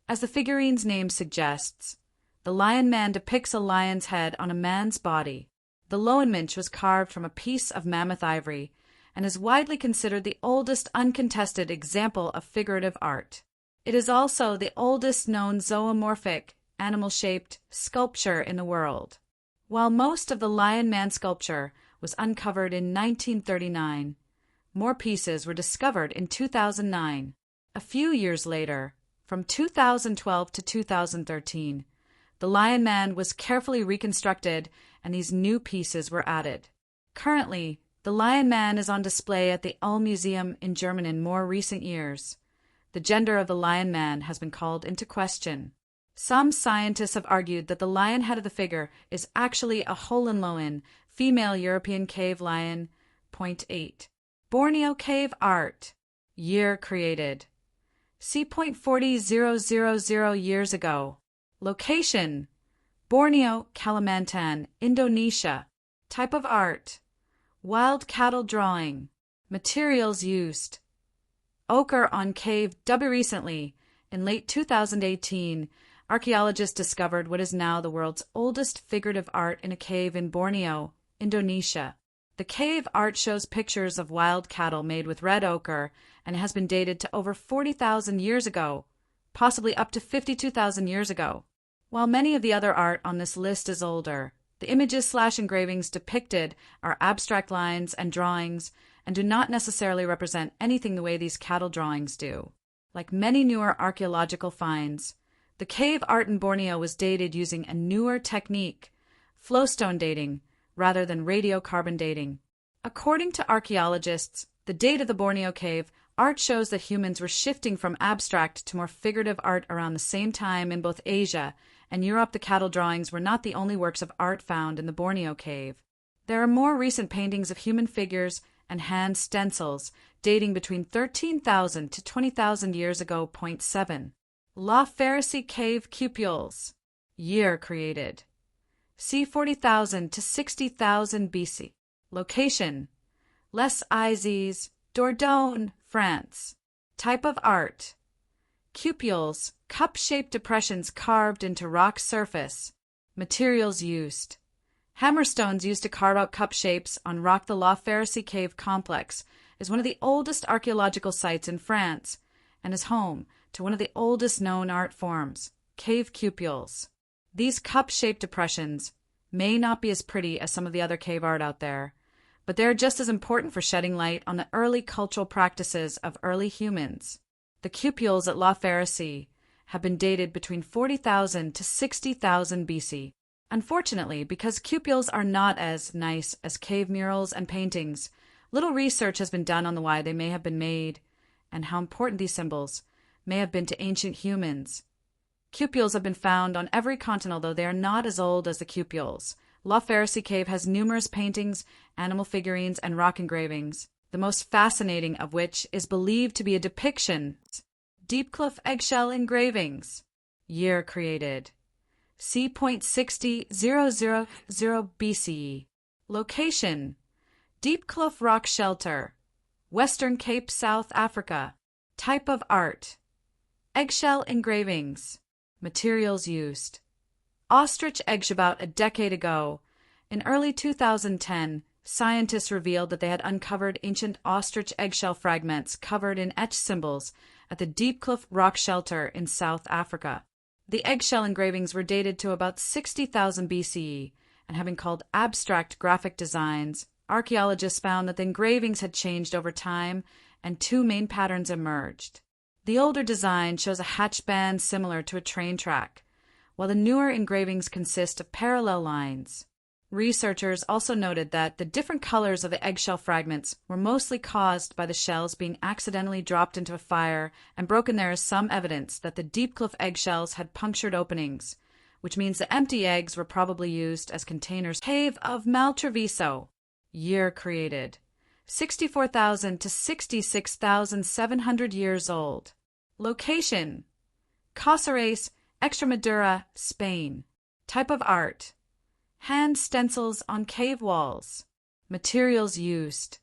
As the figurine's name suggests, the Lion Man depicts a lion's head on a man's body. The Lowenmensch was carved from a piece of mammoth ivory and is widely considered the oldest uncontested example of figurative art. It is also the oldest known zoomorphic, animal-shaped sculpture in the world. While most of the Lion Man sculpture was uncovered in 1939, more pieces were discovered in 2009. A few years later, from 2012 to 2013, the Lion Man was carefully reconstructed and these new pieces were added. Currently, the Lion Man is on display at the Ulm Museum in Germany. In more recent years, the gender of the Lion Man has been called into question. Some scientists have argued that the lion head of the figure is actually a Hohenlohe, female European cave lion. Point 8. Borneo cave art. Year created. C. 40,000 years ago. Location: Borneo, Kalimantan, Indonesia. Type of art: wild cattle drawing. Materials used: ochre on cave. Recently, in late 2018, archaeologists discovered what is now the world's oldest figurative art in a cave in Borneo, Indonesia. The cave art shows pictures of wild cattle made with red ochre and has been dated to over 40,000 years ago, possibly up to 52,000 years ago. While many of the other art on this list is older, the images/engravings depicted are abstract lines and drawings and do not necessarily represent anything the way these cattle drawings do. Like many newer archaeological finds, the cave art in Borneo was dated using a newer technique, flowstone dating, rather than radiocarbon dating. According to archaeologists, the date of the Borneo cave art shows that humans were shifting from abstract to more figurative art around the same time in both Asia and Europe. The cattle drawings were not the only works of art found in the Borneo cave. There are more recent paintings of human figures and hand stencils dating between 13,000 to 20,000 years ago. Point 7. La Pharisee cave cupules. Year created. C. 40,000 to 60,000 BC. Location: Les Izes, Dordogne, France. Type of art: cupules, cup-shaped depressions carved into rock surface. Materials used: hammerstones used to carve out cup shapes on rock. The La Pharisee cave complex is one of the oldest archaeological sites in France and is home to one of the oldest known art forms, cave cupules. These cup-shaped depressions may not be as pretty as some of the other cave art out there, but they're just as important for shedding light on the early cultural practices of early humans. The cupules at La Pharisee have been dated between 40,000 to 60,000 BC. Unfortunately, because cupules are not as nice as cave murals and paintings, little research has been done on the why they may have been made and how important these symbols may have been to ancient humans. Cupules have been found on every continent, although they are not as old as the cupules. La Pharisee cave has numerous paintings, animal figurines, and rock engravings, the most fascinating of which is believed to be a depiction. Diepkloof eggshell engravings. Year created. C. 60,000 BCE. Location: Diepkloof Rock Shelter, Western Cape, South Africa. Type of art: eggshell engravings. Materials used: ostrich eggs. About a decade ago, in early 2010, scientists revealed that they had uncovered ancient ostrich eggshell fragments covered in etched symbols at the Diepkloof Rock Shelter in South Africa. The eggshell engravings were dated to about 60,000 BCE and have been called abstract graphic designs. Archaeologists found that the engravings had changed over time and two main patterns emerged. The older design shows a hatch band similar to a train track, while the newer engravings consist of parallel lines. Researchers also noted that the different colors of the eggshell fragments were mostly caused by the shells being accidentally dropped into a fire and broken. There is some evidence that the Diepkloof eggshells had punctured openings, which means the empty eggs were probably used as containers. Cave of Maltreviso. Year created. 64,000 to 66,700 years old. Location: Casares, Extremadura, Spain. Type of art: hand stencils on cave walls. Materials used: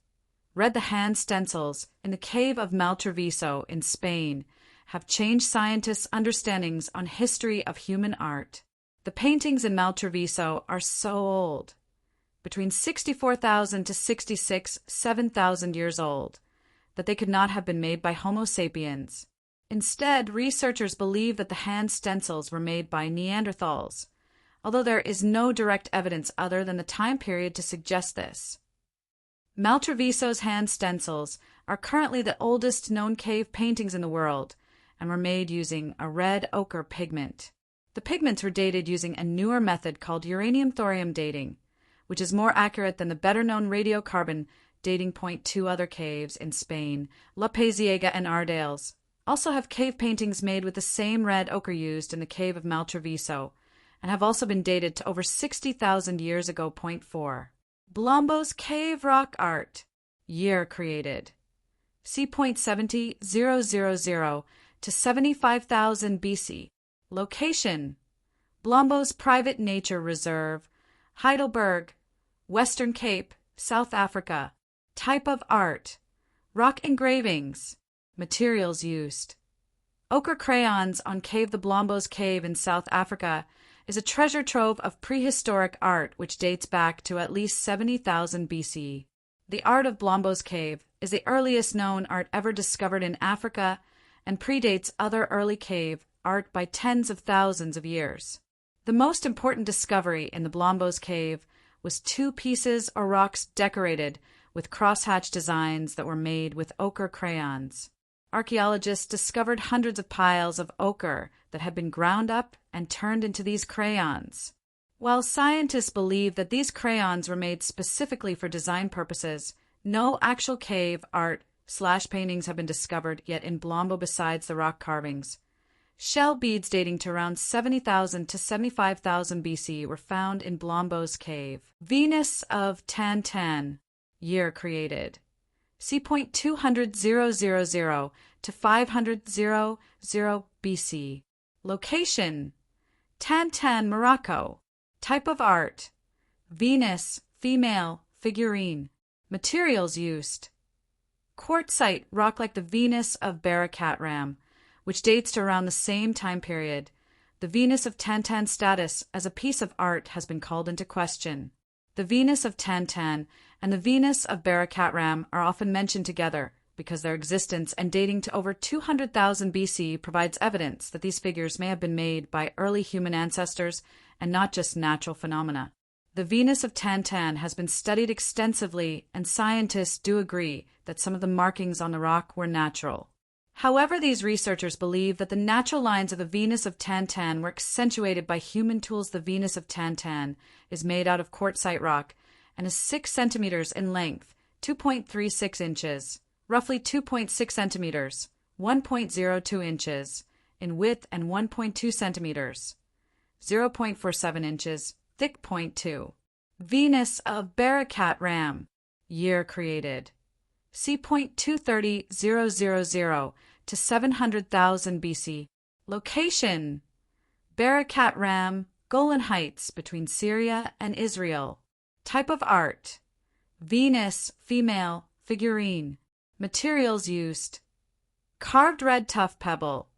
read the hand stencils in the Cave of Maltreviso in Spain have changed scientists' understandings on history of human art. The paintings in Maltraviso are so old, between 64,000 to 7,000 years old, that they could not have been made by Homo sapiens. Instead, researchers believe that the hand stencils were made by Neanderthals, although there is no direct evidence other than the time period to suggest this. Maltraviso's hand stencils are currently the oldest known cave paintings in the world and were made using a red ochre pigment. The pigments were dated using a newer method called uranium-thorium dating, which is more accurate than the better-known radiocarbon dating point. Two other caves in Spain, La Paisiega and Ardales, also have cave paintings made with the same red ochre used in the cave of Maltraviso, and have also been dated to over 60,000 years ago. Point 4. Blombos Cave Rock Art. Year created. C. 70,000 to 75,000 BC. Location: Blombos Private Nature Reserve, Heidelberg, Western Cape, South Africa. Type of art: rock engravings. Materials used: ochre crayons on Cave the Blombos Cave in South Africa is a treasure trove of prehistoric art which dates back to at least 70,000 BC. The art of Blombos Cave is the earliest known art ever discovered in Africa and predates other early cave art by tens of thousands of years. The most important discovery in the Blombos Cave was two pieces or rocks decorated with crosshatch designs that were made with ochre crayons. Archaeologists discovered hundreds of piles of ochre that had been ground up and turned into these crayons. While scientists believe that these crayons were made specifically for design purposes, no actual cave art/paintings have been discovered yet in Blombo besides the rock carvings. Shell beads dating to around 70,000 to 75,000 BC were found in Blombos Cave. Venus of Tantan. Year created. C. 200,000 to 500,000 BC. Location: Tantan, Morocco. Type of art: Venus, female, figurine. Materials used: quartzite rock like the Venus of Barakatram, which dates to around the same time period. The Venus of Tantan's status as a piece of art has been called into question. The Venus of Tantan and the Venus of Barakatram are often mentioned together because their existence and dating to over 200,000 BC provides evidence that these figures may have been made by early human ancestors and not just natural phenomena. The Venus of Tantan has been studied extensively, and scientists do agree that some of the markings on the rock were natural. However, these researchers believe that the natural lines of the Venus of Tantan were accentuated by human tools. The Venus of Tantan is made out of quartzite rock and is 6 centimeters in length, 2.36 inches, roughly 2.6 centimeters, 1.02 inches, in width, and 1.2 centimeters, 0.47 inches, thick. Point 2. Venus of Barakatram. Year created. C. 230,000 to 700,000 BC. Location: Barakatram, Golan Heights, between Syria and Israel. Type of art: Venus, female, figurine. Materials used: carved red tuff pebble.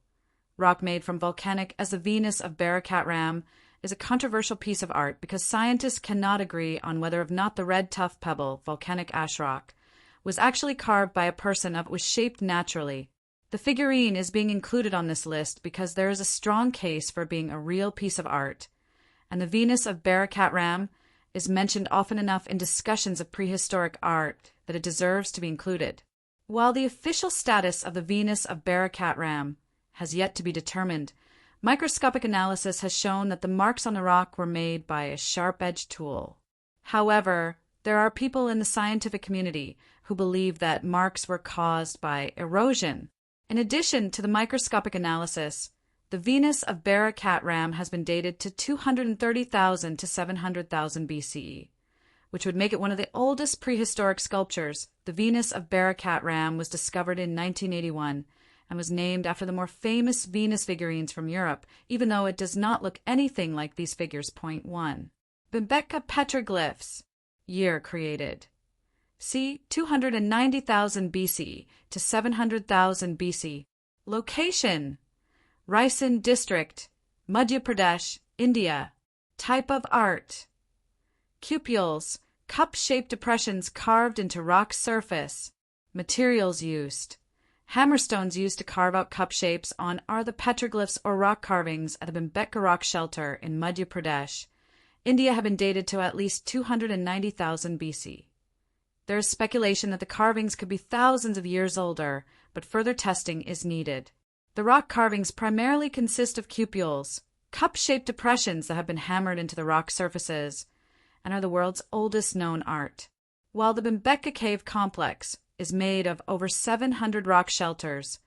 Rock made from volcanic as the Venus of Barakatram is a controversial piece of art because scientists cannot agree on whether or not the red tuff pebble, volcanic ash rock, was actually carved by a person that was shaped naturally. The figurine is being included on this list because there is a strong case for being a real piece of art, and the Venus of Barakatram is mentioned often enough in discussions of prehistoric art that it deserves to be included. While the official status of the Venus of Barakatram has yet to be determined, microscopic analysis has shown that the marks on the rock were made by a sharp-edged tool. However, there are people in the scientific community who believe that marks were caused by erosion. In addition to the microscopic analysis, the Venus of Barakatram has been dated to 230,000 to 700,000 BCE, which would make it one of the oldest prehistoric sculptures. The Venus of Barakatram was discovered in 1981 and was named after the more famous Venus figurines from Europe, even though it does not look anything like these figures. Point 1. Bimbetka petroglyphs. Year created. C. 290,000 BC to 700,000 BC. Location: Raisen District, Madhya Pradesh, India. Type of art: cupules, cup-shaped depressions carved into rock surface. Materials used: hammerstones used to carve out cup shapes are the petroglyphs or rock carvings at the Bhimbetka Rock Shelter in Madhya Pradesh. India have been dated to at least 290,000 BC. There is speculation that the carvings could be thousands of years older, but further testing is needed. The rock carvings primarily consist of cupules, cup-shaped depressions that have been hammered into the rock surfaces, and are the world's oldest known art. While the Bhimbetka Cave Complex is made of over 700 rock shelters,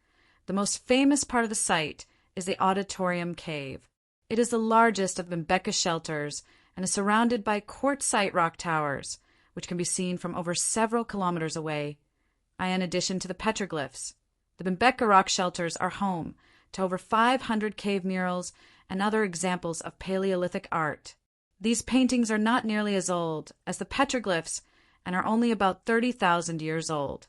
the most famous part of the site is the Auditorium Cave. It is the largest of Bhimbetka shelters and is surrounded by quartzite rock towers, which can be seen from over several kilometers away. In addition to the petroglyphs, the Bhimbetka rock shelters are home to over 500 cave murals and other examples of Paleolithic art. These paintings are not nearly as old as the petroglyphs and are only about 30,000 years old.